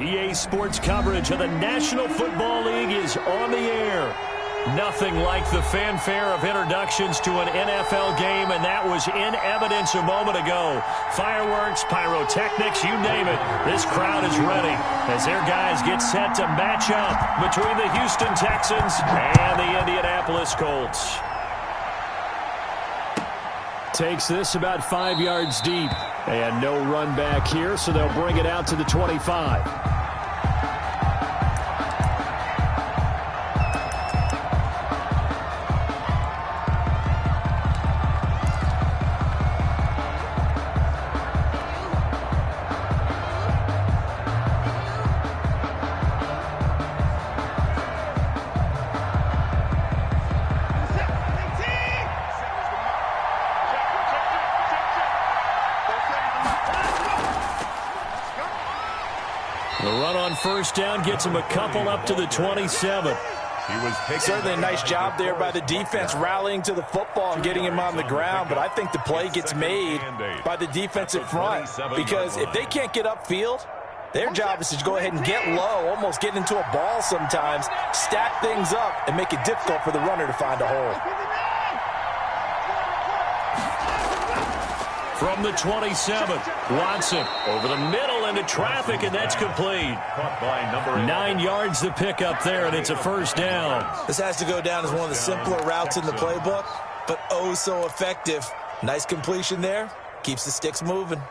EA Sports coverage of the National Football League is on the air. Nothing like the fanfare of introductions to an NFL game, and that was in evidence a moment ago. Fireworks, pyrotechnics, you name it. This crowd is ready as their guys get set to match up between the Houston Texans and the Indianapolis Colts. Takes this about 5 yards deep. And no run back here, so they'll bring it out to the 25. The run on first down gets him a couple up to the 27. Certainly a nice job there by the defense rallying to the football and getting him on the ground, but I think the play gets made by the defensive front because if they can't get upfield, their job is to go ahead and get low, almost get into a ball sometimes, stack things up, and make it difficult for the runner to find a hole. From the 27, Watson over the middle into traffic, and that's complete. 9 yards to pick up there, and it's a first down. This has to go down as one of the simpler routes in the playbook, but oh so effective. Nice completion there. Keeps the sticks moving.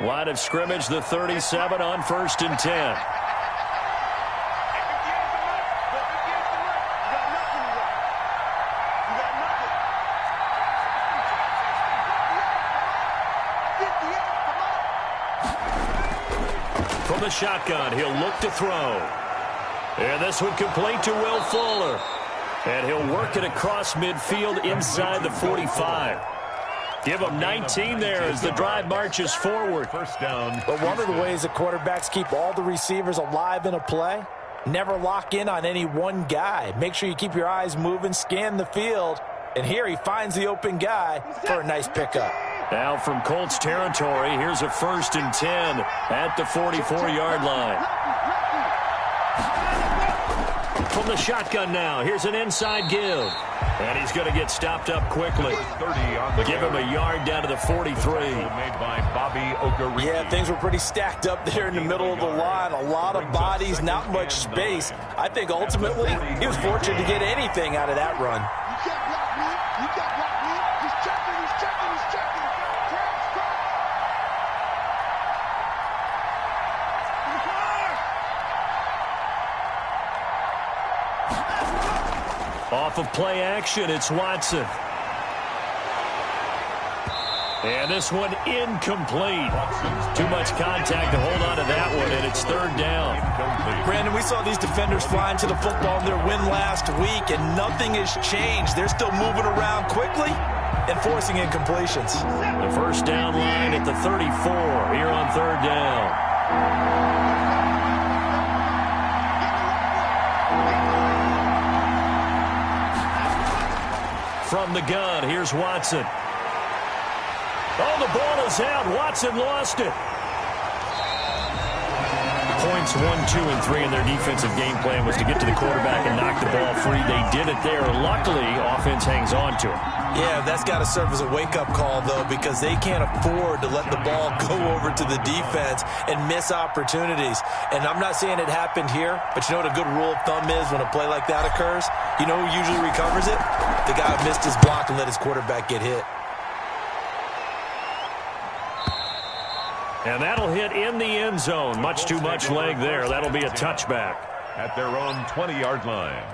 Line of scrimmage, the 37 on 1st and 10. From the shotgun, he'll look to throw. And this one complete to Will Fuller. And he'll work it across midfield inside the 45. Give him 19 there as the drive marches forward. First down. But one of the ways that quarterbacks keep all the receivers alive in a play, never lock in on any one guy. Make sure you keep your eyes moving, scan the field. And here he finds the open guy for a nice pickup. Now from Colts territory, here's a 1st and 10 at the 44-yard line. From the shotgun now, here's an inside give. And he's going to get stopped up quickly. Give him a yard down to the 43. Yeah, things were pretty stacked up there in the middle of the line. A lot of bodies, not much space. I think ultimately he was fortunate to get anything out of that run. Off of play action, it's Watson. And this one incomplete. Too much contact to hold on to that one, and it's 3rd down. Brandon, we saw these defenders flying to the football in their win last week, and nothing has changed. They're still moving around quickly and forcing incompletions. The first down line at the 34 here on 3rd down. From the gun, here's Watson. Oh, the ball is out. Watson lost it. Points 1, 2, and 3 in their defensive game plan was to get to the quarterback and knock the ball free. They did it there. Luckily, offense hangs on to it. Yeah, that's got to serve as a wake-up call, though, because they can't afford to let the ball go over to the defense and miss opportunities. And I'm not saying it happened here, but you know what a good rule of thumb is when a play like that occurs? You know who usually recovers it? The guy who missed his block and let his quarterback get hit. And that'll hit in the end zone. Much too much leg there. That'll be a touchback. At their own 20-yard line.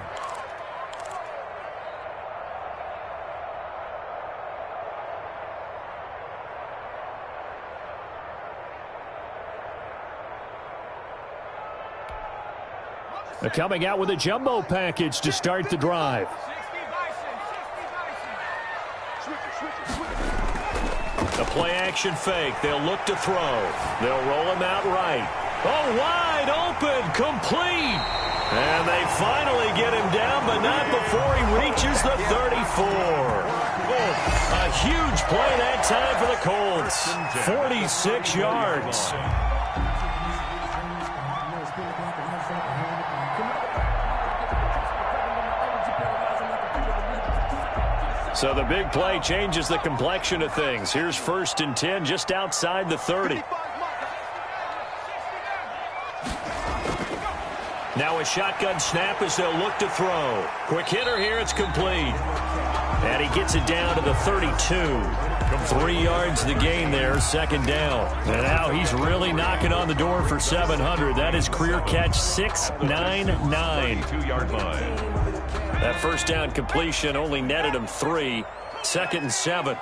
They're coming out with a jumbo package to start the drive. The play-action fake. They'll look to throw. They'll roll him out right. Oh, wide open, complete. And they finally get him down, but not before he reaches the 34. huge play that time for the Colts. 46 yards. So the big play changes the complexion of things. Here's 1st and 10 just outside the 30. Now a shotgun snap as they'll look to throw. Quick hitter here, it's complete. And he gets it down to the 32. 3 yards the gain there, 2nd down. And now he's really knocking on the door for 700. That is career catch 699. 2-yard line. That 1st down completion only netted him 3. 2nd and 7.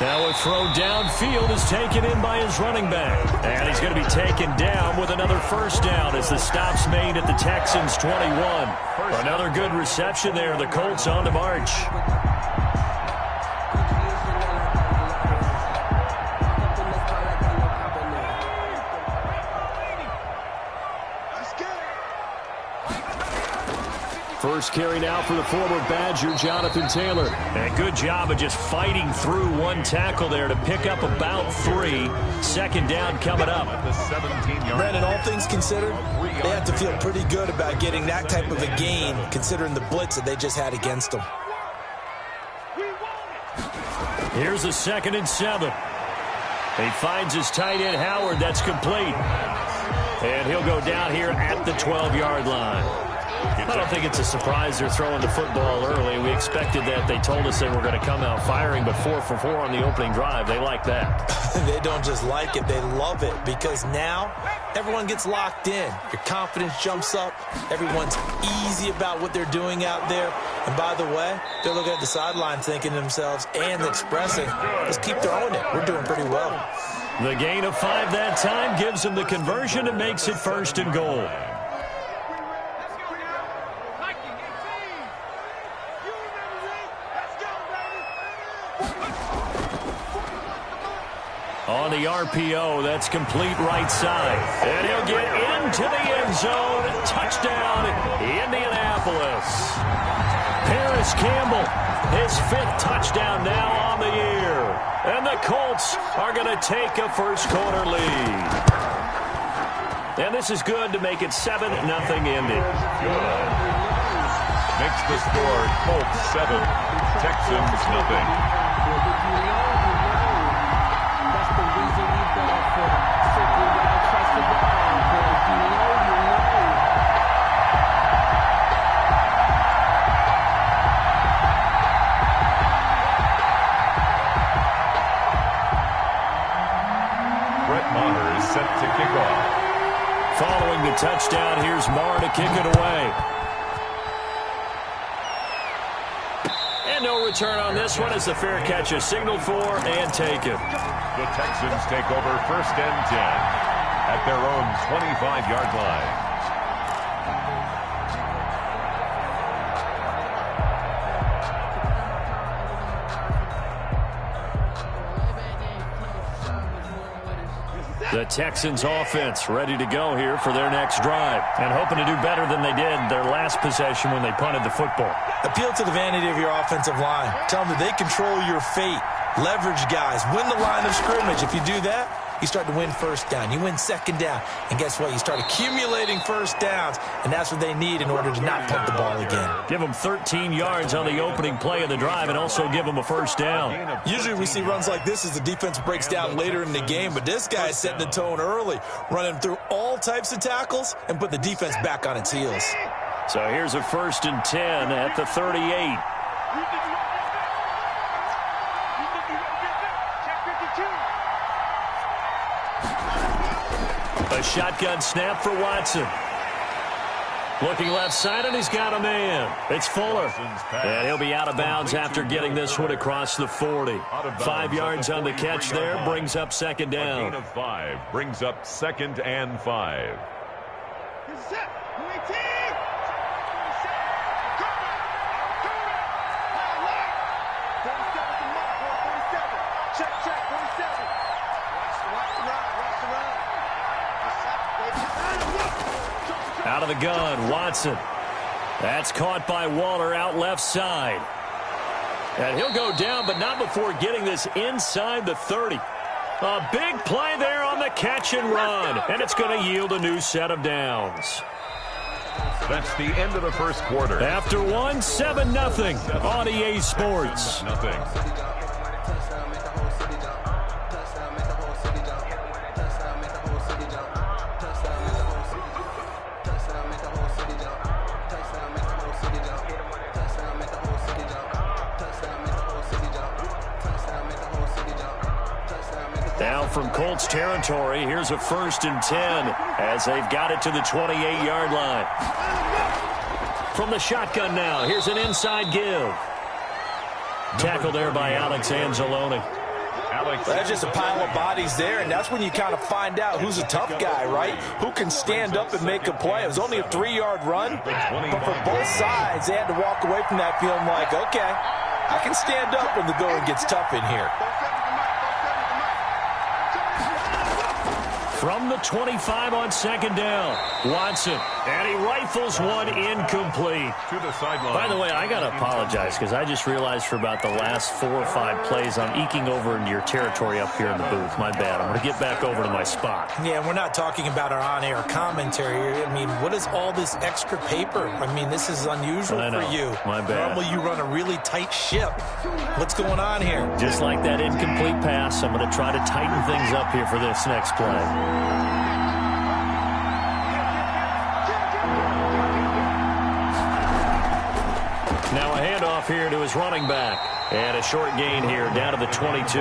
Now a throw downfield is taken in by his running back. And he's going to be taken down with another 1st down as the stop's made at the Texans' 21. Another good reception there. The Colts on the march. First carry now for the former Badger, Jonathan Taylor. And a good job of just fighting through one tackle there to pick up about 3. 2nd down coming up. Brandon, all things considered, they have to feel pretty good about getting that type of a gain, considering the blitz that they just had against them. Here's a 2nd and 7. He finds his tight end, Howard. That's complete. And he'll go down here at the 12-yard line. I don't think it's a surprise they're throwing the football early. We expected that. They told us they were going to come out firing, but 4 for 4 on the opening drive. They like that. They don't just like it, they love it, because now everyone gets locked in. Your confidence jumps up. Everyone's easy about what they're doing out there. And by the way, they're looking at the sideline thinking to themselves and expressing, let's keep throwing it. We're doing pretty well. The gain of 5 that time gives them the conversion and makes it 1st and goal. On the RPO, that's complete right side. And he'll get into the end zone. Touchdown, Indianapolis. Paris Campbell, his 5th touchdown now on the year. And the Colts are going to take a first-quarter lead. And this is good to make it 7-0 Indy. Makes the score Colts 7, Texans nothing. Set to kick off. Following the touchdown, here's Marr to kick it away. And no return on this one as the fair catch is signaled for and taken. The Texans take over 1st and 10 at their own 25-yard line. The Texans offense ready to go here for their next drive and hoping to do better than they did their last possession when they punted the football. Appeal to the vanity of your offensive line. Tell them that they control your fate. Leverage guys. Win the line of scrimmage. If you do that, you start to win 1st down. You win 2nd down. And guess what? You start accumulating 1st downs, and that's what they need in order to not punt the ball again. Give them 13 yards on the opening play of the drive and also give them a 1st down. Usually we see runs like this as the defense breaks down later in the game, but this guy is setting the tone early, running through all types of tackles and put the defense back on its heels. So here's a 1st and 10 at the 38. A shotgun snap for Watson. Looking left side, and he's got a man. It's Fuller. And he'll be out of bounds after getting this one across the 40. 5 yards on the catch there, brings up 2nd down. A gain of 5 brings up 2nd and 5. Out of the gun, Watson. That's caught by Waller out left side. And he'll go down, but not before getting this inside the 30. A big play there on the catch and run. And it's going to yield a new set of downs. That's the end of the first quarter. After one, 7-0 on EA Sports. Nothing. Now from Colts territory, here's a 1st and 10 as they've got it to the 28-yard line. From the shotgun now, here's an inside give. Tackled there by Alex Anzalone. That's just a pile of bodies there, and that's when you kind of find out who's a tough guy, right? Who can stand up and make a play. It was only a 3-yard run, but for both sides, they had to walk away from that feeling like, okay, I can stand up when the going gets tough in here. From the 25 on 2nd down, Watson, and he rifles one incomplete. To the sideline. By the way, I got to apologize because I just realized for about the last 4 or 5 plays, I'm eking over into your territory up here in the booth. My bad. I'm going to get back over to my spot. Yeah, we're not talking about our on-air commentary. I mean, what is all this extra paper? I mean, this is unusual for you. My bad. Normally you run a really tight ship. What's going on here? Just like that incomplete pass, I'm going to try to tighten things up here for this next play. Now a handoff here to his running back. And a short gain here down to the 22.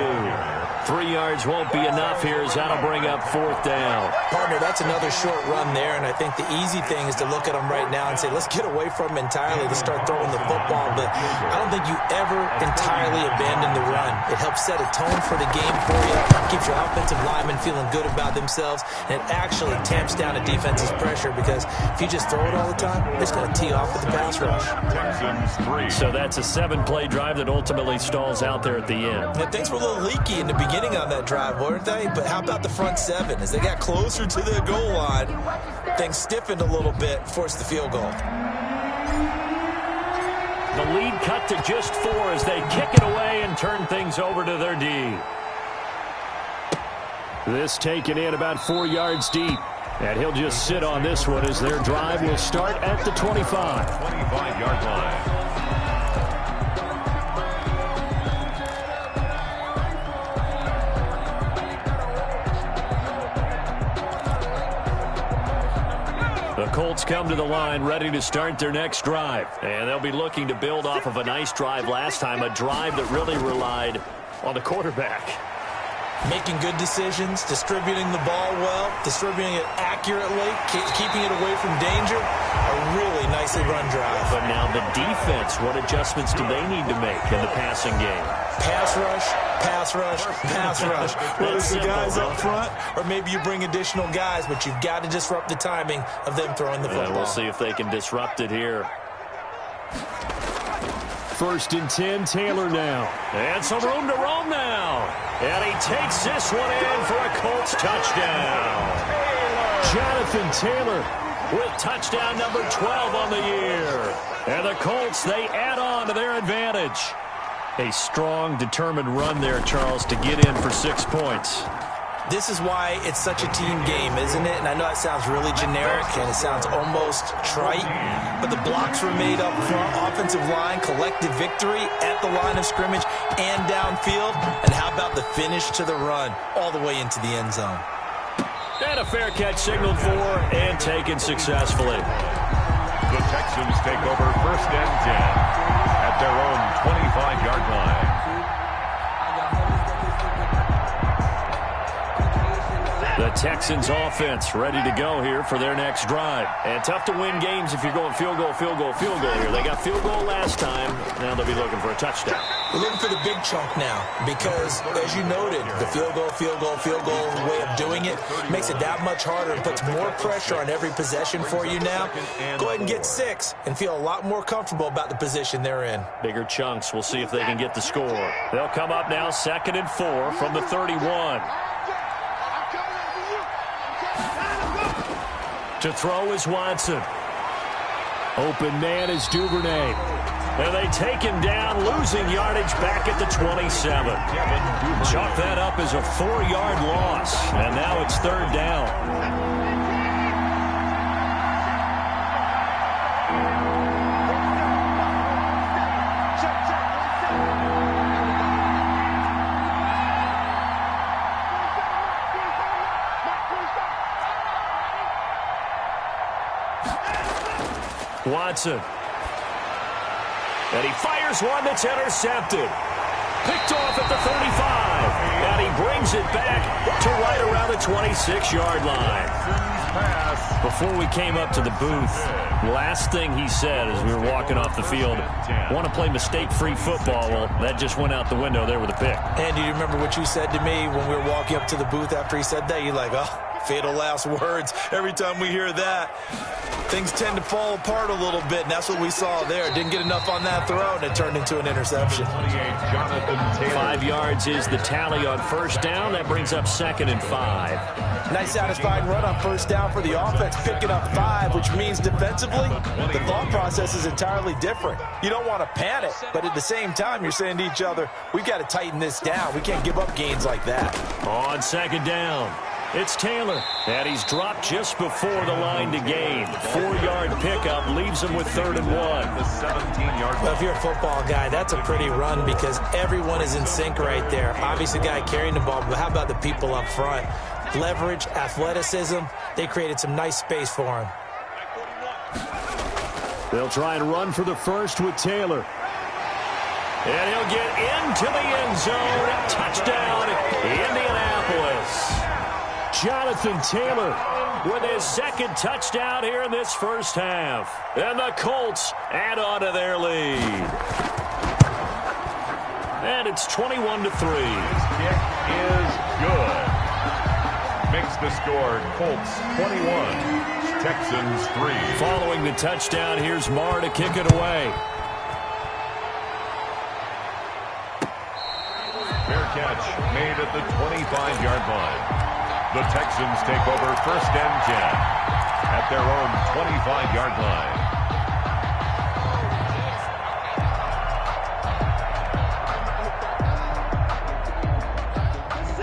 3 yards won't be enough here as that'll bring up 4th down. Partner, that's another short run there, and I think the easy thing is to look at him right now and say, let's get away from him entirely. Let's start throwing the football, but I don't think you ever entirely abandon the run. It helps set a tone for the game for you, keeps your offensive linemen feeling good about themselves, and it actually tamps down a defense's pressure because if you just throw it all the time, it's going to tee off with the pass rush. So that's a 7-play drive that ultimately stalls out there at the end. Yeah, things were a little leaky in the beginning on that drive, weren't they? But how about the front 7? As they got closer to the goal line, things stiffened a little bit, forced the field goal. The lead cut to just 4 as they kick it away and turn things over to their D. This taken in about 4 yards deep. And he'll just sit on this one as their drive will start at the 25. 25-yard line. The Colts come to the line ready to start their next drive. And they'll be looking to build off of a nice drive last time, a drive that really relied on the quarterback. Making good decisions, distributing the ball well, distributing it accurately, keeping it away from danger. A really nicely run drive. But now the defense, what adjustments do they need to make in the passing game? Pass rush, pass rush, pass rush. Whether it's the guys up front or maybe you bring additional guys, but you've got to disrupt the timing of them throwing the football. And we'll see if they can disrupt it here. 1st and 10, Taylor now. And some room to roam now. And he takes this one in for a Colts touchdown. Jonathan Taylor with touchdown number 12 on the year. And the Colts, they add on to their advantage. A strong, determined run there, Charles, to get in for 6 points. This is why it's such a team game, isn't it? And I know it sounds really generic and it sounds almost trite, but the blocks were made up front, offensive line, collective victory at the line of scrimmage and downfield. And how about the finish to the run all the way into the end zone? And a fair catch signaled for and taken successfully. The Texans take over 1st and 10 at their own 25-yard line. The Texans offense ready to go here for their next drive. And tough to win games if you're going field goal, field goal, field goal here. They got field goal last time. Now they'll be looking for a touchdown. We're looking for the big chunk now because, as you noted, the field goal way of doing it makes it that much harder and puts more pressure on every possession for you now. Go ahead and get 6 and feel a lot more comfortable about the position they're in. Bigger chunks. We'll see if they can get the score. They'll come up now 2nd and 4 from the 31. To throw is Watson. Open man is Duvernay. And they take him down, losing yardage back at the 27. Chalk that up as a 4-yard loss. And now it's 3rd down. Watson. And he fires one that's intercepted. Picked off at the 35. And he brings it back to right around the 26-yard line. Before we came up to the booth, last thing he said as we were walking off the field, want to play mistake-free football. Well, that just went out the window there with a pick. And do you remember what you said to me when we were walking up to the booth after he said that? You're like, oh, fatal last words. Every time we hear that, things tend to fall apart a little bit, and that's what we saw there. Didn't get enough on that throw, and it turned into an interception. 5 yards is the tally on 1st down. That brings up 2nd and 5. Nice satisfying run on 1st down for the offense, picking up 5, which means defensively, the thought process is entirely different. You don't want to panic, but at the same time, you're saying to each other, we've got to tighten this down. We can't give up gains like that. On 2nd down, it's Taylor, and he's dropped just before the line to gain. 4-yard pickup leaves him with 3rd and 1. The 17-yard Well, if you're a football guy, that's a pretty run because everyone is in sync right there. Obviously, the guy carrying the ball, but how about the people up front? Leverage, athleticism, they created some nice space for him. They'll try and run for the first with Taylor. And he'll get into the end zone. Touchdown, Indianapolis. Jonathan Taylor with his 2nd touchdown here in this 1st half. And the Colts add on to their lead. And it's 21-3. His kick is good. Makes the score Colts 21, Texans 3. Following the touchdown, here's Marr to kick it away. Fair catch made at the 25-yard line. The Texans take over 1st and 10 at their own 25-yard line.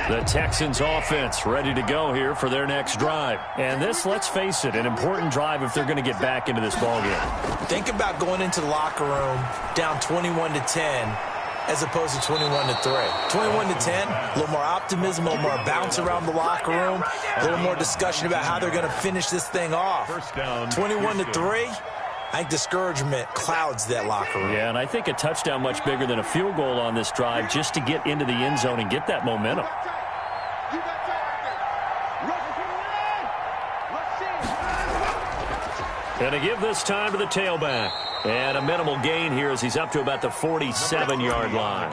The Texans offense ready to go here for their next drive. And this, let's face it, an important drive if they're going to get back into this ballgame. Think about going into the locker room down 21-10 as opposed to 21-3. 21-10, a little more optimism, a little more bounce around the locker room, a little more discussion about how they're going to finish this thing off. 21-3, I think discouragement clouds that locker room. Yeah, and I think a touchdown much bigger than a field goal on this drive just to get into the end zone and get that momentum. And to give this time to the tailback. And a minimal gain here as he's up to about the 47-yard line.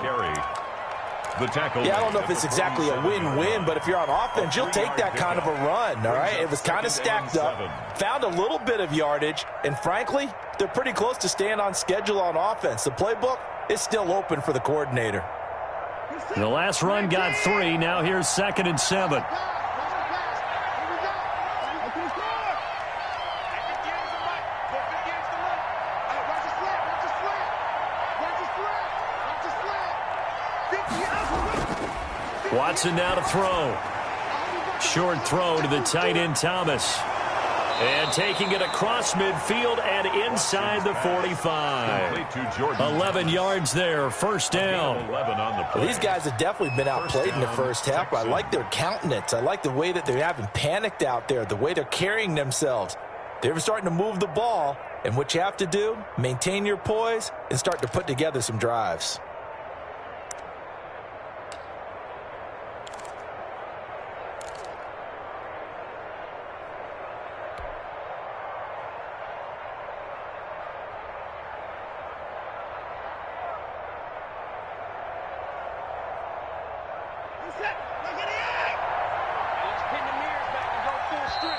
The tackle. Yeah, I don't know if it's exactly a win-win, but if you're on offense, you'll take that kind of a run, all right? It was kind of stacked up, found a little bit of yardage, and frankly, they're pretty close to staying on schedule on offense. The playbook is still open for the coordinator. The last run got 3. Now here's 2nd and 7. Watson now to throw. Short throw to the tight end Thomas. And taking it across midfield and inside the 45. 11 yards there, 1st down. Well, these guys have definitely been outplayed in the 1st half. I like their countenance. I like the way that they haven't panicked out there, the way they're carrying themselves. They're starting to move the ball, and what you have to do, maintain your poise and start to put together some drives.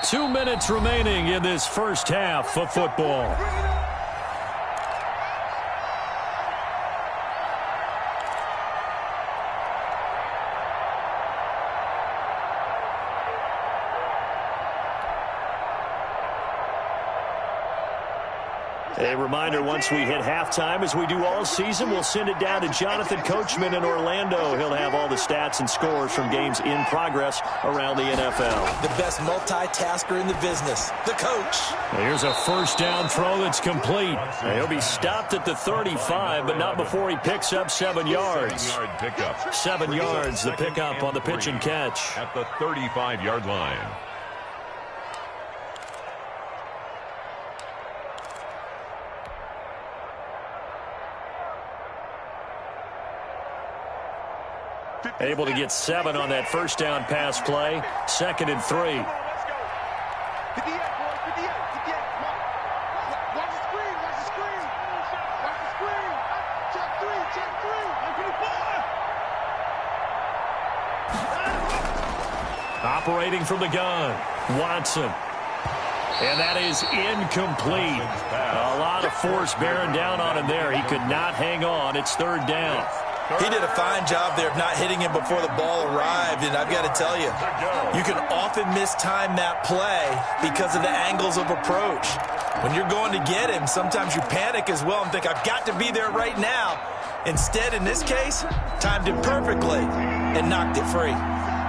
Two minutes remaining in this 1st half of football. A reminder, once we hit halftime, as we do all season, we'll send it down to Jonathan Coachman in Orlando. He'll have all the stats and scores from games in progress around the NFL. The best multitasker in the business, the coach. Here's a first down throw that's complete. He'll be stopped at the 35, but not before he picks up 7 yards. 7 yards, the pickup on the pitch and catch. At the 35-yard line. Able to get 7 on that first down pass play. 2nd and 3. Operating from the gun, Watson. And that is incomplete. A lot of force bearing down on him there. He could not hang on. It's 3rd down. He did a fine job there of not hitting him before the ball arrived, and I've got to tell you, you can often mistime that play because of the angles of approach. When you're going to get him, sometimes you panic as well and think, I've got to be there right now. Instead, in this case, timed it perfectly and knocked it free.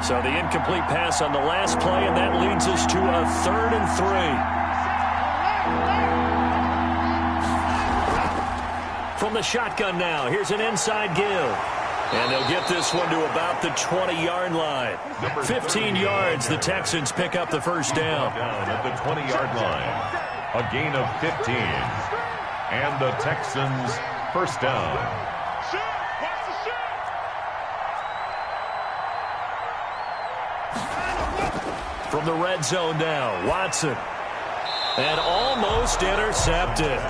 So the incomplete pass on the last play, and that leads us to a 3rd and 3. From the shotgun now, here's an inside give. And they'll get this one to about the 20-yard line. 15 yards, the Texans pick up the first down. At the 20-yard line, a gain of 15. And the Texans first down. From the red zone now, Watson. And almost intercepted.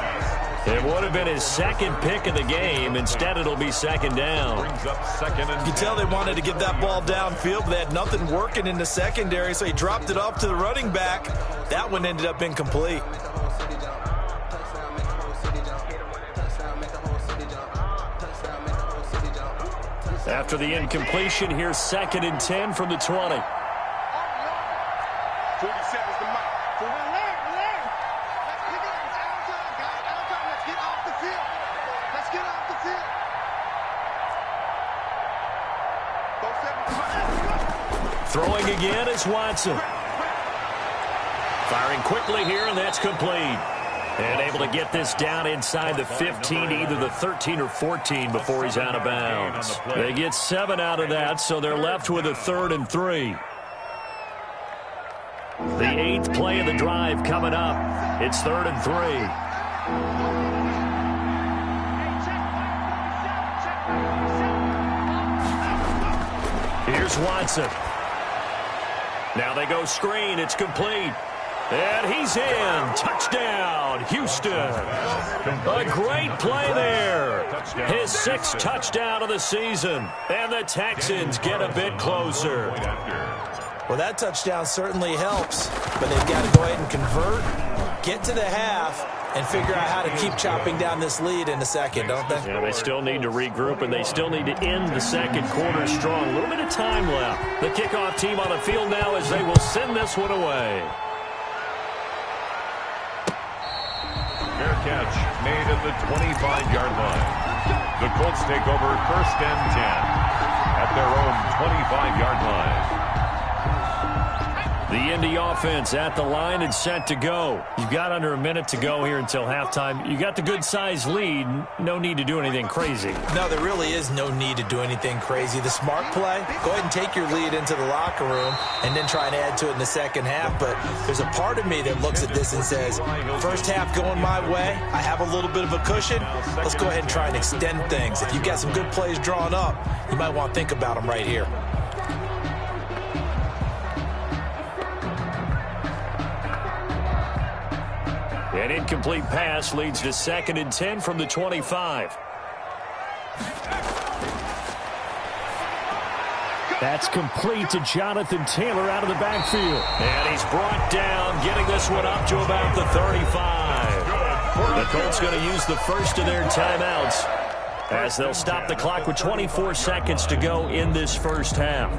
It would have been his 2nd pick of the game. Instead, it'll be 2nd down. You tell they wanted to get that ball downfield, but they had nothing working in the secondary, so he dropped it off to the running back. That one ended up incomplete. After the incompletion, here's 2nd and 10 from the 20. 40 seconds to mark. Let's get off the field. Let's get off the field. Throwing again is Watson. Firing quickly here, and that's complete. And able to get this down inside the 15, either the 13 or 14 before he's out of bounds. They get 7 out of that, so they're left with a 3rd and 3. The 8th play of the drive coming up. It's 3rd and 3. Here's Watson. Now they go screen. It's complete. And he's in. Touchdown, Houston. A great play there. His 6th touchdown of the season. And the Texans get a bit closer. Well, that touchdown certainly helps, but they've got to go ahead and convert, get to the half, and figure out how to keep chopping down this lead in the second, don't they? Yeah, they still need to regroup, and they still need to end the second quarter strong. A little bit of time left. The kickoff team on the field now as they will send this one away. Fair catch made at the 25-yard line. The Colts take over 1st and 10 at their own 25-yard line. The Indy offense at the line and set to go. You've got under a minute to go here until halftime. You got the good-sized lead. No need to do anything crazy. No, there really is no need to do anything crazy. The smart play, go ahead and take your lead into the locker room and then try and add to it in the second half. But there's a part of me that looks at this and says, first half going my way, I have a little bit of a cushion. Let's go ahead and try and extend things. If you've got some good plays drawn up, you might want to think about them right here. An incomplete pass leads to 2nd and 10 from the 25. That's complete to Jonathan Taylor out of the backfield. And he's brought down, getting this one up to about the 35. The Colts going to use the first of their timeouts as they'll stop the clock with 24 seconds to go in this first half.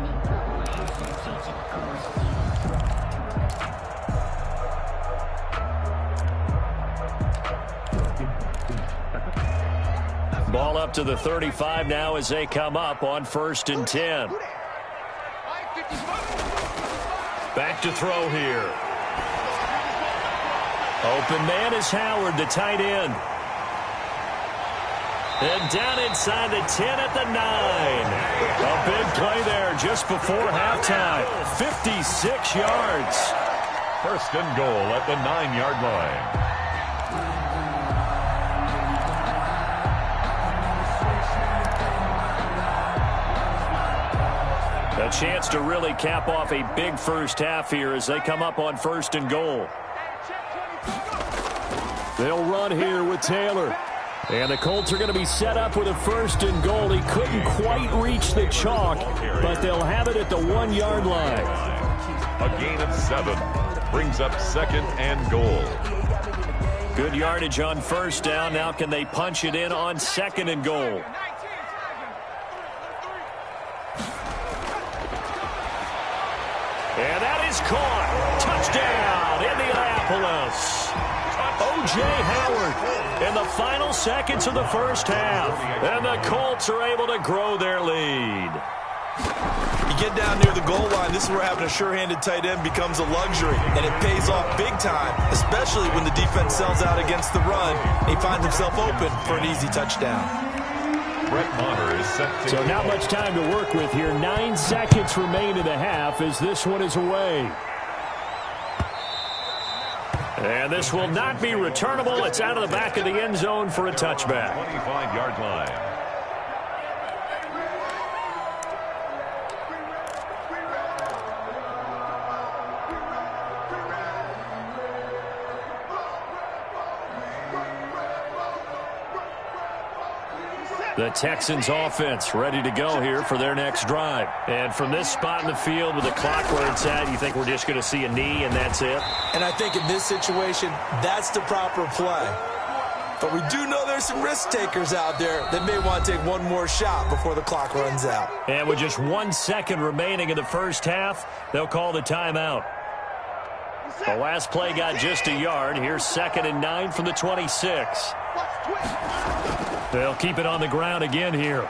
up to the 35 now as they come up on 1st and 10. Back to throw here. Open man is Howard, the tight end. And down inside the 10 at the 9. A big play there just before halftime. 56 yards. 1st and goal at the 9-yard line. A chance to really cap off a big first half here as they come up on 1st and goal. They'll run here with Taylor. And the Colts are going to be set up with a 1st and goal. He couldn't quite reach the chalk, but they'll have it at the 1-yard line. A gain of 7 brings up 2nd and goal. Good yardage on 1st down. Now can they punch it in on 2nd and goal? And that is caught. Touchdown, Indianapolis. O.J. Howard in the final seconds of the first half. And the Colts are able to grow their lead. You get down near the goal line, this is where having a sure-handed tight end becomes a luxury, and it pays off big time, especially when the defense sells out against the run. He finds himself open for an easy touchdown. Brett Maher is set to So not much time to work with here. 9 seconds remain in the half as this one is away. And this will not be returnable. It's out of the back of the end zone for a touchback. 25-yard line. The Texans offense ready to go here for their next drive. And from this spot in the field with the clock where it's at, you think we're just going to see a knee and that's it? And I think in this situation, that's the proper play. But we do know there's some risk takers out there that may want to take one more shot before the clock runs out. And with just 1 second remaining in the first half, they'll call the timeout. The last play got just a yard. Here's 2nd and 9 from the 26. They'll keep it on the ground again here.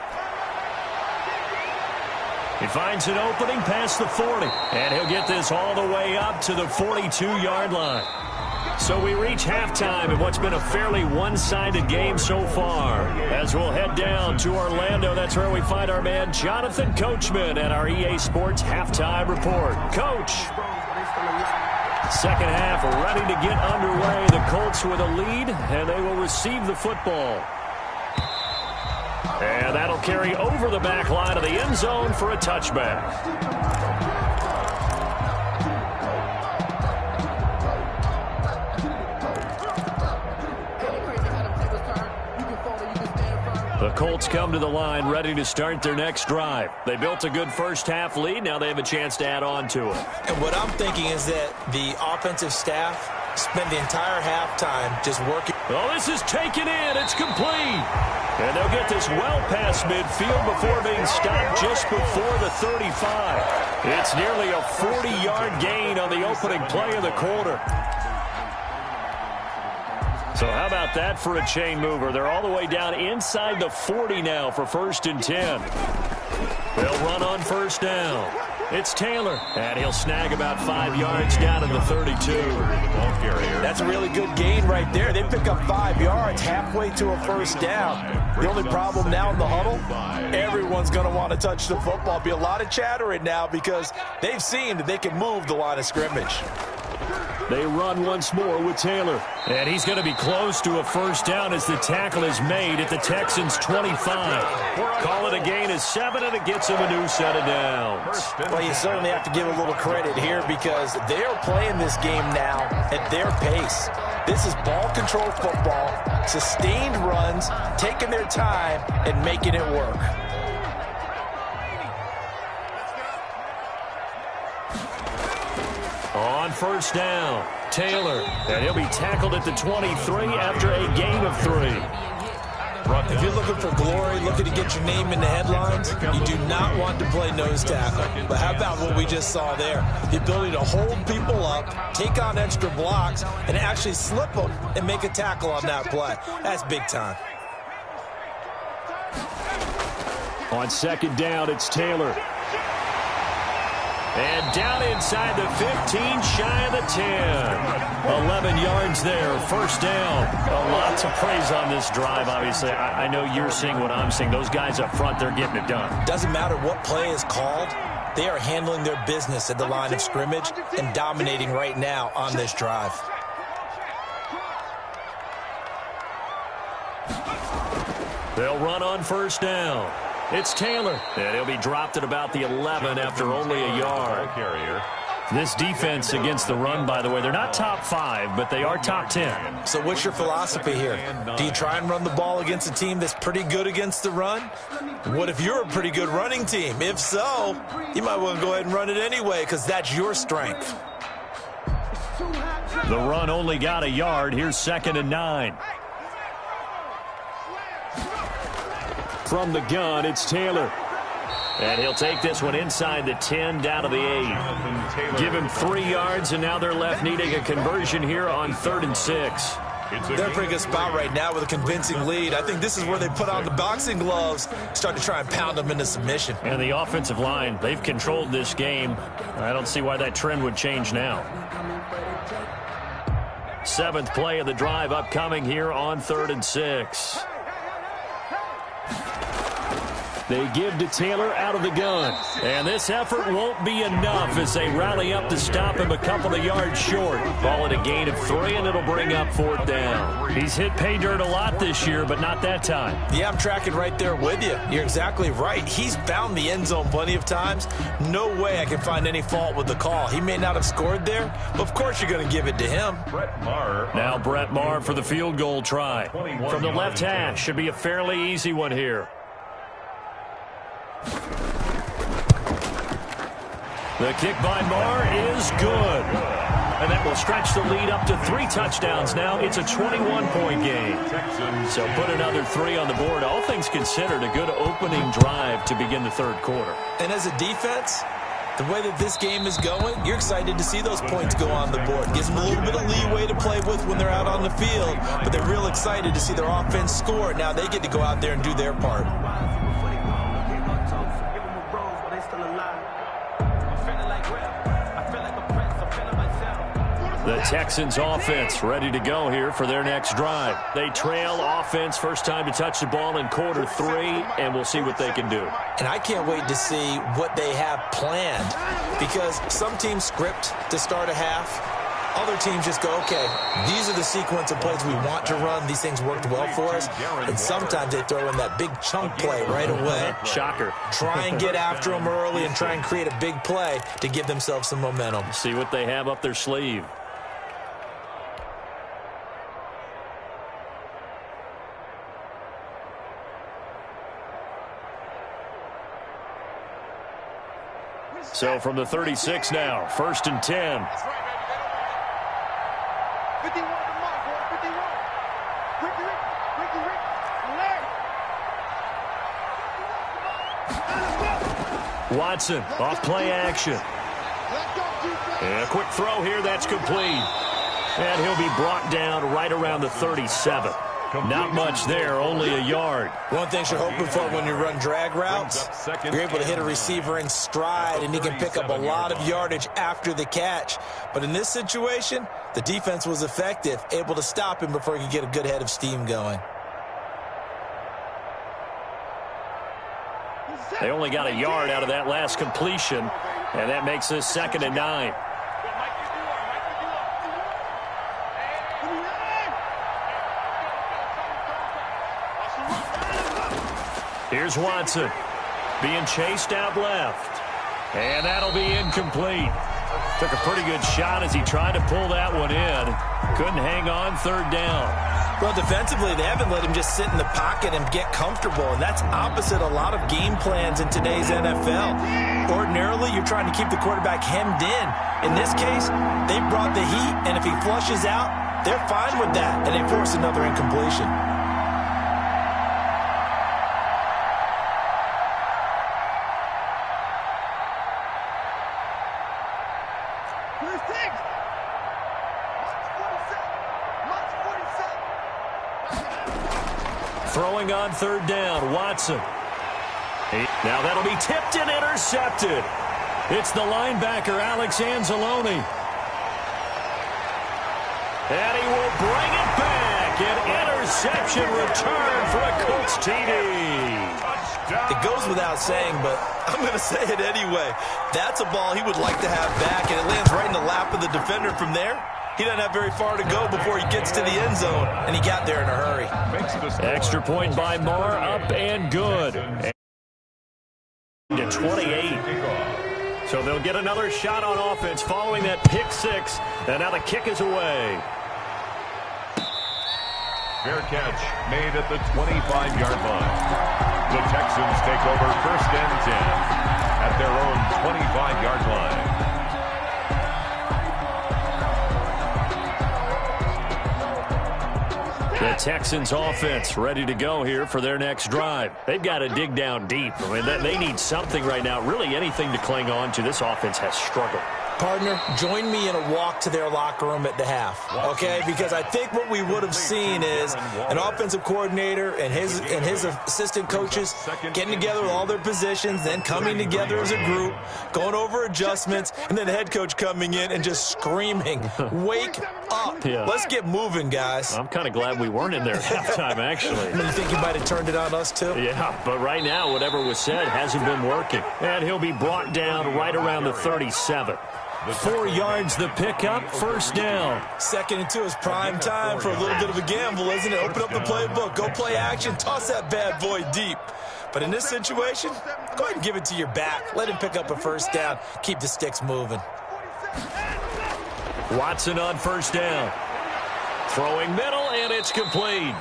He finds an opening past the 40. And he'll get this all the way up to the 42-yard line. So we reach halftime in what's been a fairly one-sided game so far. As we'll head down to Orlando, that's where we find our man Jonathan Coachman at our EA Sports Halftime Report. Coach. Second half ready to get underway. The Colts with a lead, and they will receive the football. And that'll carry over the back line of the end zone for a touchback. The Colts come to the line ready to start their next drive. They built a good first half lead. Now they have a chance to add on to it. And what I'm thinking is that the offensive staff spent the entire halftime just working. Oh, this is taken in. It's complete. And they'll get this well past midfield before being stopped just before the 35. It's nearly a 40-yard gain on the opening play of the quarter. So how about that for a chain mover? They're all the way down inside the 40 now for 1st and 10. They'll run on 1st down. It's Taylor, and he'll snag about 5 yards down in the 32. That's a really good gain right there. They pick up 5 yards halfway to a 1st down. The only problem now in the huddle, everyone's going to want to touch the football. Be a lot of chattering now because they've seen that they can move the line of scrimmage. They run once more with Taylor. And he's going to be close to a 1st down as the tackle is made at the Texans' 25. Call it a gain of 7, and it gets him a new set of downs. Well, you certainly have to give a little credit here because they are playing this game now at their pace. This is ball control football, sustained runs, taking their time, and making it work. On 1st down, Taylor, and he'll be tackled at the 23 after a gain of 3. If you're looking for glory, looking to get your name in the headlines, you do not want to play nose tackle. But how about what we just saw there? The ability to hold people up, take on extra blocks, and actually slip them and make a tackle on that play. That's big time. On second down, it's Taylor. And down inside the 15, shy of the 10. 11 yards there, first down. Lots of praise on this drive, obviously. I know you're seeing what I'm seeing. Those guys up front, they're getting it done. Doesn't matter what play is called. They are handling their business at the line of scrimmage and dominating right now on this drive. They'll run on first down. It's Taylor, and he'll be dropped at about the 11 after only a yard. This defense against the run, by the way, they're not top 5, but they are top 10. So what's your philosophy here? Do you try and run the ball against a team that's pretty good against the run? What if you're a pretty good running team? If so, you might want to go ahead and run it anyway because that's your strength. The run only got a yard. Here's 2nd and 9. From the gun, it's Taylor. And he'll take this one inside the 10, down to the 8. Give him 3 yards, and now they're left needing a conversion here on 3rd and 6. They're in a pretty good spot right now with a convincing lead. I think this is where they put on the boxing gloves, start to try and pound them into submission. And the offensive line, they've controlled this game. I don't see why that trend would change now. 7th play of the drive upcoming here on 3rd and 6. They give to Taylor out of the gun. And this effort won't be enough as they rally up to stop him a couple of yards short. Ball at a gain of 3, and it'll bring up 4th down. He's hit pay dirt a lot this year, but not that time. Yeah, I'm tracking right there with you. You're exactly right. He's found the end zone plenty of times. No way I can find any fault with the call. He may not have scored there, but of course you're going to give it to him. Now Brett Maher for the field goal try. From the left hash, should be a fairly easy one here. The kick by Maher is good. And that will stretch the lead up to 3 touchdowns now. It's a 21-point game. So put another 3 on the board. All things considered, a good opening drive to begin the 3rd quarter. And as a defense, the way that this game is going, you're excited to see those points go on the board. Gives them a little bit of leeway to play with when they're out on the field. But they're real excited to see their offense score. Now they get to go out there and do their part. The Texans offense ready to go here for their next drive. They trail offense, first time to touch the ball in quarter 3, and we'll see what they can do. And I can't wait to see what they have planned, because some teams script to start a half. Other teams just go, okay, these are the sequence of plays we want to run. These things worked well for us. And sometimes they throw in that big chunk play right away. Shocker. Try and get after them early and try and create a big play to give themselves some momentum. See what they have up their sleeve. So from the 36 now, 1st and 10. 51 to mark, boy. 51. Ricky. Watson off play action. And a quick throw here, that's complete. And he'll be brought down right around the 37. Not much there, only a yard. One thing you're hoping for when you run drag routes, you're able to hit a receiver in stride, and he can pick up a lot of yardage after the catch. But in this situation, the defense was effective, able to stop him before he could get a good head of steam going. They only got a yard out of that last completion, and that makes this 2nd and 9. Here's Watson being chased out left. And that'll be incomplete. Took a pretty good shot as he tried to pull that one in. Couldn't hang on 3rd down. Well, defensively, they haven't let him just sit in the pocket and get comfortable, and that's opposite a lot of game plans in today's NFL. Ordinarily, you're trying to keep the quarterback hemmed in. In this case, they brought the heat, and if he flushes out, they're fine with that, and they force another incompletion. Throwing on 3rd down, Watson. Now that'll be tipped and intercepted. It's the linebacker, Alex Anzalone. And he will bring it back. An interception return for a Colts TD. It goes without saying, but I'm going to say it anyway. That's a ball he would like to have back, and it lands right in the lap of the defender from there. He doesn't have very far to go before he gets to the end zone, and he got there in a hurry. Extra point by Marr, up and good. To 28. So they'll get another shot on offense following that pick six, and now the kick is away. Fair catch made at the 25-yard line. The Texans take over 1st and 10 at their own 25-yard line. The Texans offense ready to go here for their next drive. They've got to dig down deep. I mean, they need something right now, really anything to cling on to. This offense has struggled. Partner, join me in a walk to their locker room at the half, okay? Because I think what we would have seen is an offensive coordinator and his assistant coaches getting together with all their positions, then coming together as a group, going over adjustments, and then the head coach coming in and just screaming, "Wake up. Yeah. Let's get moving, guys." I'm kind of glad we weren't in there at halftime, actually. I mean, you think he might have turned it on us, too? Yeah, but right now, whatever was said hasn't been working. And he'll be brought down right around the 37. 4 yards the pickup, 1st down. 2nd and 2 is prime time for a little bit of a gamble, isn't it? Open up the playbook, go play action, toss that bad boy deep. But in this situation, go ahead and give it to your back. Let him pick up a 1st down. Keep the sticks moving. Watson on 1st down. Throwing middle, and it's complete.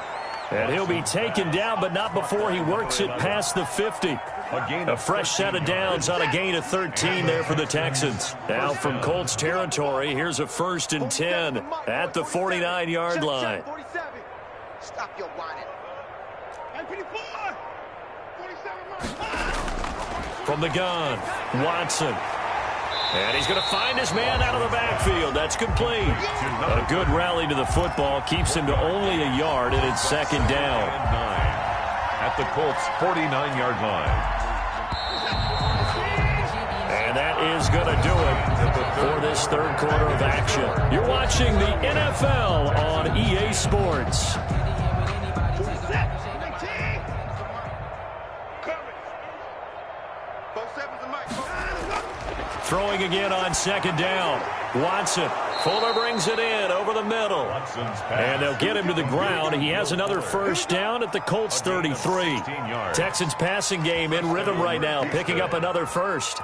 And he'll be taken down, but not before he works it past the 50. A fresh set of downs on a gain of 13 there for the Texans. Now from Colts territory, here's a 1st and 10 at the 49-yard line. Stop your whining. From the gun, Watson. And he's going to find his man out of the backfield. That's complete. A good rally to the football keeps him to only a yard, and it's 2nd down. At the Colts' 49-yard line. And that is going to do it for this 3rd quarter of action. You're watching the NFL on EA Sports. Throwing again on 2nd down. Watson. Fuller brings it in over the middle. And they'll get him to the ground. He has another 1st down at the Colts 33. Texans passing game in rhythm right now, picking up another 1st.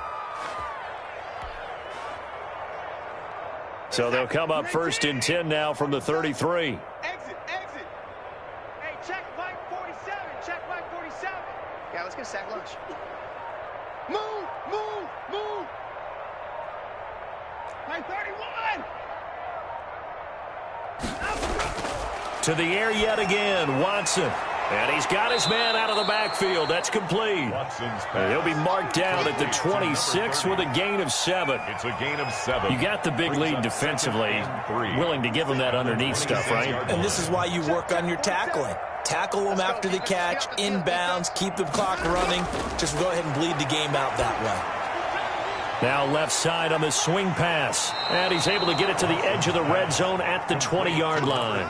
So they'll come up 1st and 10 now from the 33. Exit. Hey, check line 47. Check line 47. Yeah, let's get a sack lunch. Move. Line 31. To the air yet again, Watson. And he's got his man out of the backfield. That's complete. And he'll be marked down at the 26 with a gain of 7. It's a gain of 7. You got the big lead defensively. Willing to give him that underneath stuff, right? And this is why you work on your tackling. Tackle them after the catch, inbounds, keep the clock running. Just go ahead and bleed the game out that way. Now left side on the swing pass. And he's able to get it to the edge of the red zone at the 20-yard line.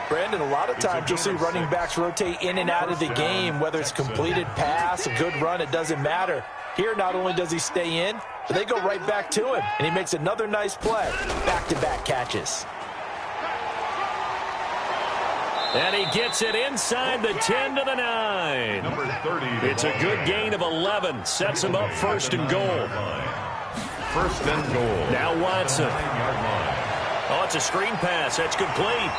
Brandon, a lot of times you'll see running backs rotate in and out of the game, whether it's completed pass, a good run, it doesn't matter. Here, not only does he stay in, but they go right back to him, and he makes another nice play. Back-to-back catches. And he gets it inside the 10 to the 9. Number 30. It's a good gain of 11. Sets him up 1st and goal. 1st and goal. Now Watson. Oh, it's a screen pass. That's complete.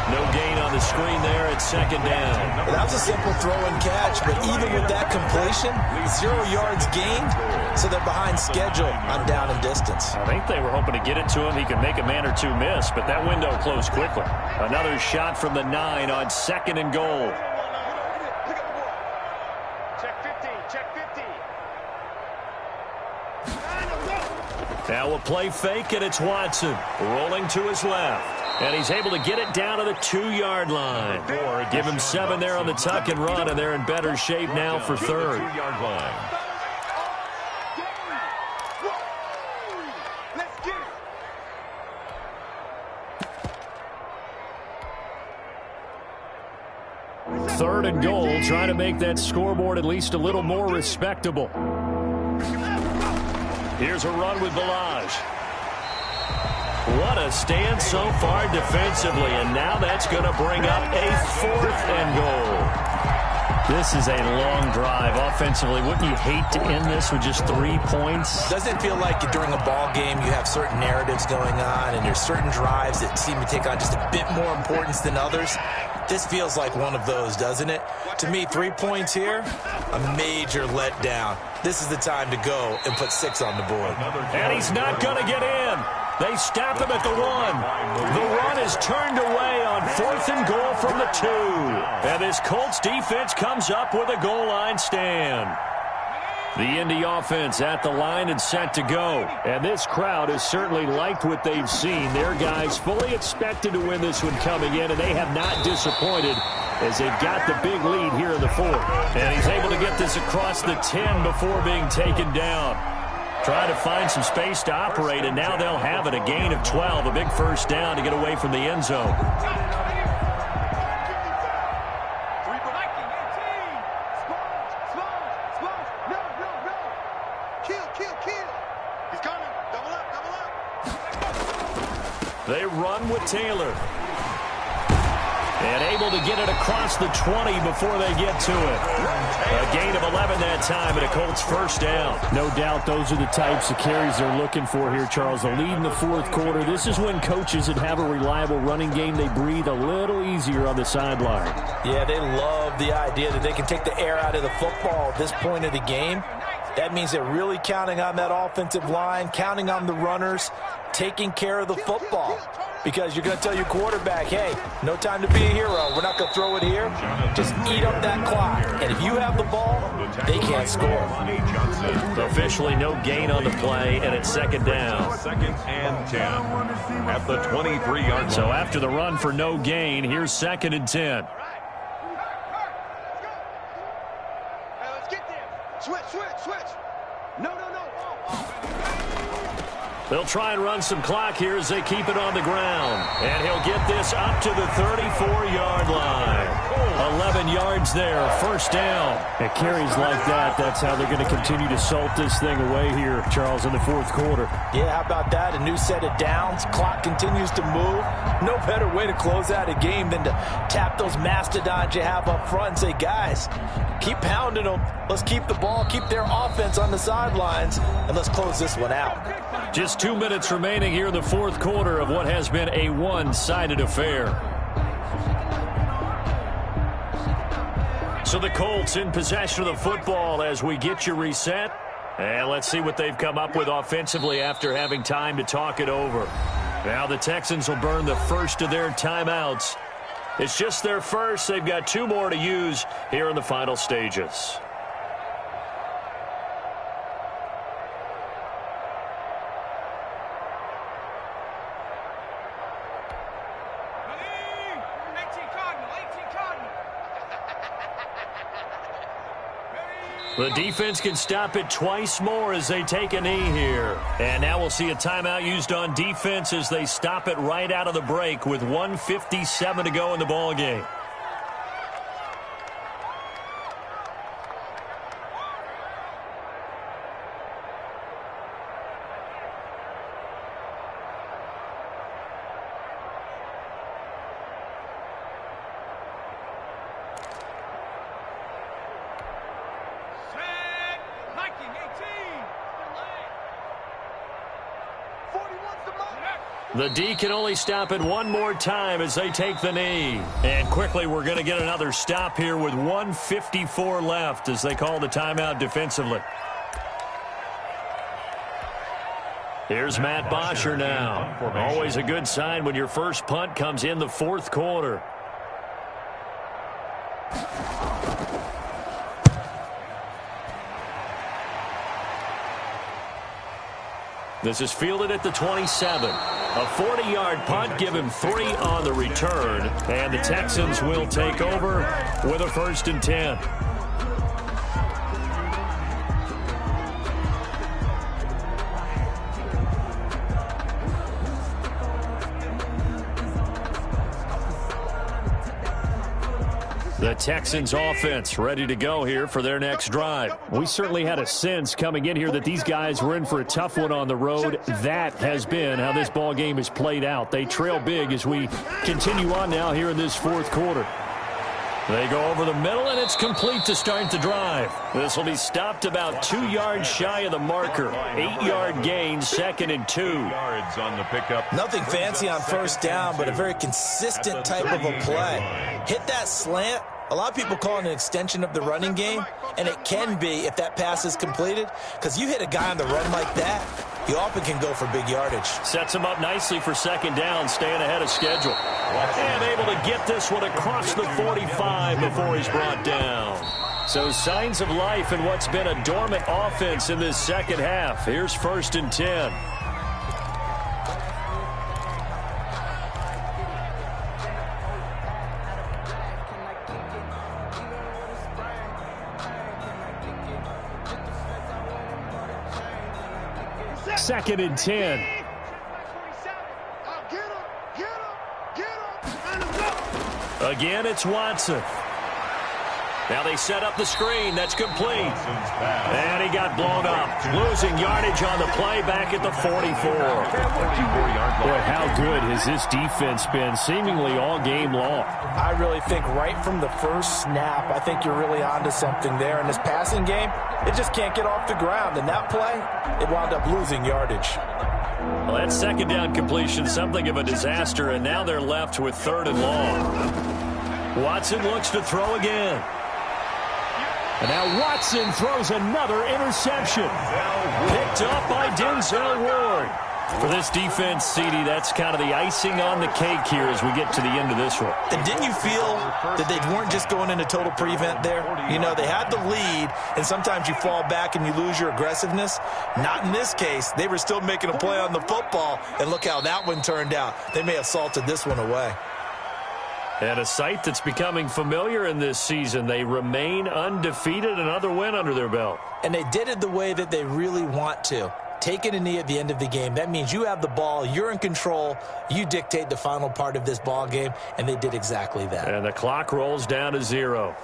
No gain on the screen there at 2nd down. Well, that was a simple throw and catch, but even with that completion, 0 yards gained, so they're behind schedule on down and distance. I think they were hoping to get it to him. He could make a man or two miss, but that window closed quickly. Another shot from the 9 on 2nd and goal. Check 15. Now a play fake, and it's Watson rolling to his left. And he's able to get it down to the 2-yard line. Give him 7 there on the tuck and run, and they're in better shape now for third. 2-yard line. Third and goal, trying to make that scoreboard at least a little more respectable. Here's a run with Balaj. What a stand so far defensively, and now that's going to bring up a 4th and goal. This is a long drive offensively. Wouldn't you hate to end this with just 3 points? Doesn't it feel like during a ball game you have certain narratives going on and there's certain drives that seem to take on just a bit more importance than others? This feels like one of those, doesn't it? To me, 3 points here, a major letdown. This is the time to go and put 6 on the board. And he's not going to get in. They stop him at the 1. The run is turned away on 4th and goal from the 2. And this Colts defense comes up with a goal line stand. The Indy offense at the line and set to go. And this crowd has certainly liked what they've seen. Their guys fully expected to win this one coming in, and they have not disappointed as they've got the big lead here in the 4th. And he's able to get this across the 10 before being taken down. Trying to find some space to operate, and now they'll have it. A gain of 12, a big first down to get away from the end zone. They run with Taylor. And able to get it across the 20 before they get to it. A gain of 11 that time, and a Colts first down. No doubt those are the types of carries they're looking for here, Charles. The lead in the 4th quarter. This is when coaches that have a reliable running game, they breathe a little easier on the sideline. Yeah, they love the idea that they can take the air out of the football at this point of the game. That means they're really counting on that offensive line, counting on the runners, taking care of the football. Because you're going to tell your quarterback, hey, no time to be a hero. We're not going to throw it here. Just eat up that clock. And if you have the ball, they can't score. Officially no gain on the play, and it's 2nd down. 2nd and 10 at the 23-yard line. So after the run for no gain, here's 2nd and 10. They'll try and run some clock here as they keep it on the ground. And he'll get this up to the 34-yard line. 11 yards there, first down. At carries like that, that's how they're going to continue to salt this thing away here, Charles, in the 4th quarter. Yeah, how about that? A new set of downs. Clock continues to move. No better way to close out a game than to tap those mastodons you have up front and say, guys, keep pounding them. Let's keep the ball, keep their offense on the sidelines, and let's close this one out. Just 2 minutes remaining here in the 4th quarter of what has been a one-sided affair. So the Colts in possession of the football as we get you reset. And let's see what they've come up with offensively after having time to talk it over. Now the Texans will burn the first of their timeouts. It's just their first. They've got 2 more to use here in the final stages. The defense can stop it twice more as they take a knee here. And now we'll see a timeout used on defense as they stop it right out of the break with 1:57 to go in the ballgame. The D can only stop it one more time as they take the knee. And quickly, we're going to get another stop here with 1:54 left as they call the timeout defensively. Here's Matt Bosher now. Always a good sign when your first punt comes in the 4th quarter. This is fielded at the 27. A 40-yard punt, give him 3 on the return. And the Texans will take over with a 1st and 10. The Texans offense ready to go here for their next drive. We certainly had a sense coming in here that these guys were in for a tough one on the road. That has been how this ball game has played out. They trail big as we continue on now here in this 4th quarter. They go over the middle, and it's complete to start the drive. This will be stopped about 2 yards shy of the marker. 8-yard gain, 2nd and 2. Yards on the pickup. Nothing fancy on 1st down, but a very consistent type of a play. Hit that slant. A lot of people call it an extension of the running game, and it can be if that pass is completed, because you hit a guy on the run like that, you often can go for big yardage. Sets him up nicely for 2nd down, staying ahead of schedule. And able to get this one across the 45 before he's brought down. So signs of life in what's been a dormant offense in this 2nd half. Here's 1st and 10. Second and 10. Again, it's Watson. Now they set up the screen. That's complete. And he got blown up. Losing yardage on the play back at the 44. Boy, how good has this defense been seemingly all game long? I really think right from the first snap, I think you're really onto something there. In this passing game, it just can't get off the ground. And that play, it wound up losing yardage. Well, that 2nd down completion, something of a disaster, and now they're left with 3rd and long. Watson looks to throw again. And now Watson throws another interception. Picked up by Denzel Ward. For this defense, CD, that's kind of the icing on the cake here as we get to the end of this one. And didn't you feel that they weren't just going into total prevent there? You know, they had the lead, and sometimes you fall back and you lose your aggressiveness. Not in this case. They were still making a play on the football, and look how that one turned out. They may have salted this one away. And a sight that's becoming familiar in this season. They remain undefeated, another win under their belt. And they did it the way that they really want to. Taking a knee at the end of the game. That means you have the ball, you're in control, you dictate the final part of this ball game, and they did exactly that. And the clock rolls down to 0.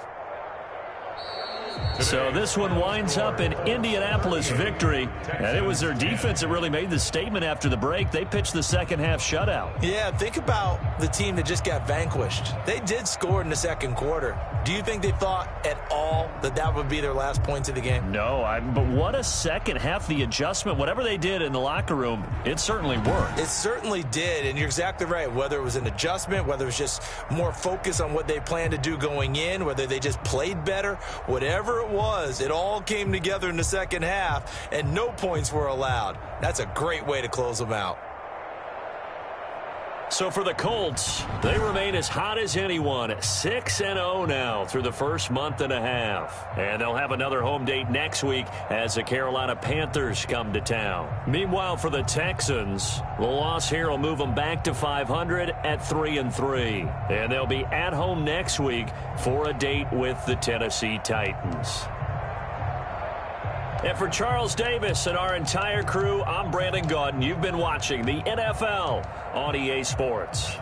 So this one winds up an Indianapolis victory, and it was their defense that really made the statement after the break. They pitched the 2nd half shutout. Yeah, think about the team that just got vanquished. They did score in the 2nd quarter. Do you think they thought at all that that would be their last points of the game? No, but what a 2nd half. The adjustment, whatever they did in the locker room, it certainly worked. It certainly did, and you're exactly right. Whether it was an adjustment, whether it was just more focus on what they planned to do going in, whether they just played better, whatever it was, it all came together in the 2nd half, and no points were allowed. That's a great way to close them out. So for the Colts, they remain as hot as anyone, 6-0 now through the first month and a half. And they'll have another home date next week as the Carolina Panthers come to town. Meanwhile, for the Texans, the loss here will move them back to 500 at 3-3. And they'll be at home next week for a date with the Tennessee Titans. And for Charles Davis and our entire crew, I'm Brandon Gaudin. You've been watching the NFL on EA Sports.